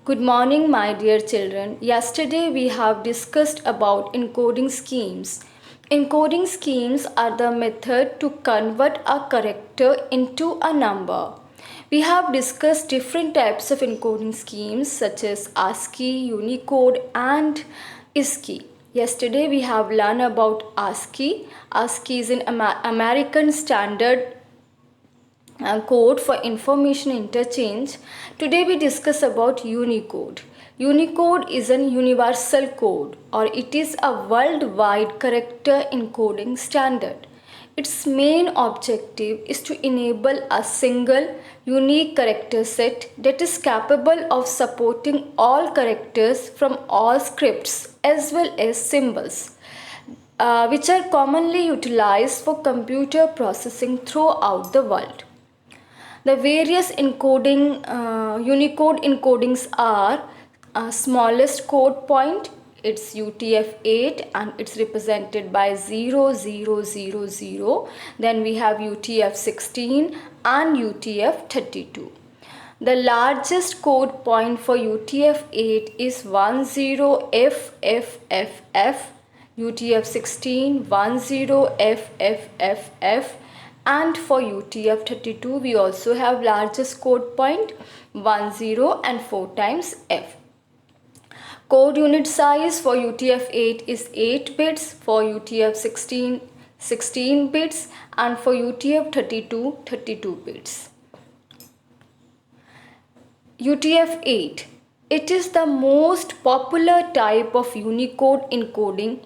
Good morning, my dear children. Yesterday we have discussed about encoding schemes. Encoding schemes are the method to convert a character into a number. We have discussed different types of encoding schemes such as ASCII, Unicode and ISCII. Yesterday we have learned about ASCII. ASCII is an American standard code for information interchange. Today we discuss about Unicode. Unicode is an universal code, or it is a worldwide character encoding standard. Its main objective is to enable a single unique character set that is capable of supporting all characters from all scripts as well as symbols, which are commonly utilized for computer processing throughout the world. The various Unicode encodings are smallest code point, it's UTF-8 and it's represented by 0000. Then we have UTF-16 and UTF-32. The largest code point for UTF-8 is 10FFFF, UTF-16 10FFFF, and for UTF-32 we also have largest code point 10 and 4 times F. Code unit size for UTF-8 is 8 bits, for UTF-16 16 bits, and for UTF-32 32 bits. UTF-8, it is the most popular type of Unicode encoding.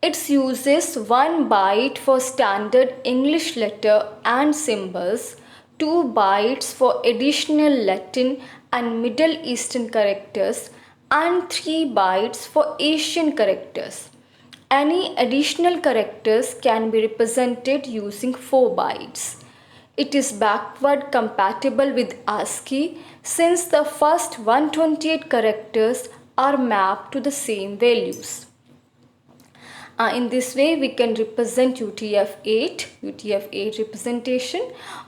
It uses 1 byte for standard English letter and symbols, 2 bytes for additional Latin and Middle Eastern characters, and 3 bytes for Asian characters. Any additional characters can be represented using 4 bytes. It is backward compatible with ASCII since the first 128 characters are mapped to the same values. In this way we can represent UTF-8 representation,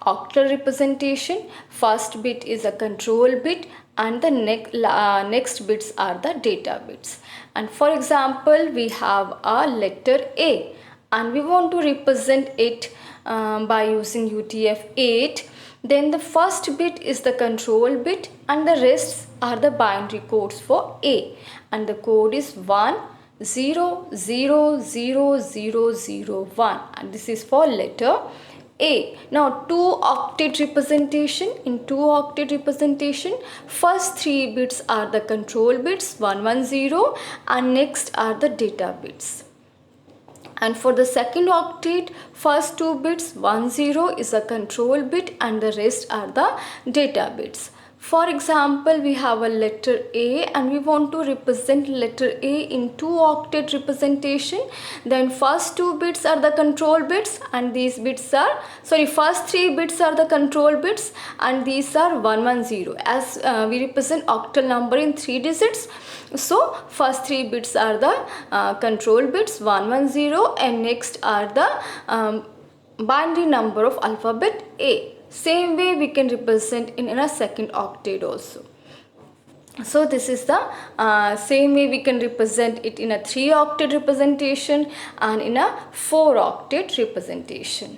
octal representation. First bit is a control bit and the next bits are the data bits. And for example, we have a letter A and we want to represent it by using UTF-8. Then the first bit is the control bit and the rest are the binary codes for A, and the code is 10000001, and this is for letter A. Now 2-octet representation. In 2-octet representation, first 3 bits are the control bits 110 and next are the data bits. And for the second octet, first 2 bits 10 is a control bit and the rest are the data bits. For example, we have a letter A and we want to represent letter A in 2-octet representation. Then first 2 bits are the control bits and these bits are, first 3 bits are the control bits and these are 110. As we represent octal number in 3 digits, so first 3 bits are the control bits 110 and next are the binary number of alphabet A. Same way we can represent in a second octet also. So this is the same way we can represent it in a 3-octet representation and in a 4-octet representation.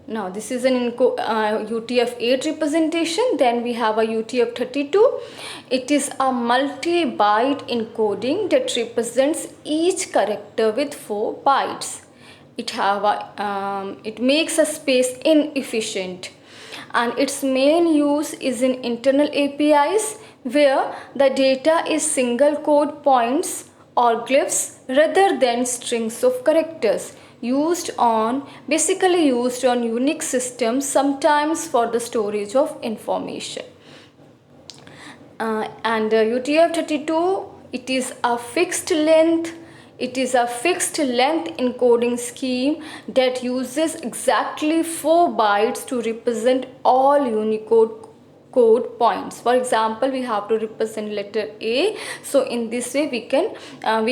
Now this is an UTF-8 representation. Then we have a UTF-32. It is a multi-byte encoding that represents each character with 4 bytes. It makes a space inefficient, and its main use is in internal APIs where the data is single code points or glyphs rather than strings of characters, basically used on Unix systems, sometimes for the storage of information. And UTF-32, it is a fixed length encoding scheme that uses exactly 4 bytes to represent all Unicode code points. For example, we have to represent letter A. So in this way we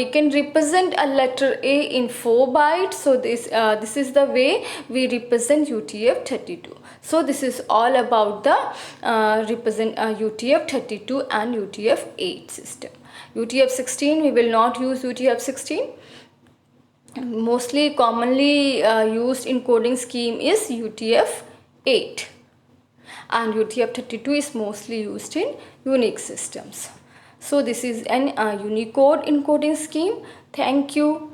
can represent a letter A in 4 bytes. So this is the way we represent UTF-32. So this is all about the represent UTF-32 and UTF-8 system. UTF-16, we will not use UTF-16. Mostly commonly used encoding scheme is UTF-8, and UTF-32 is mostly used in Unix systems. So this is an Unicode encoding scheme. Thank you.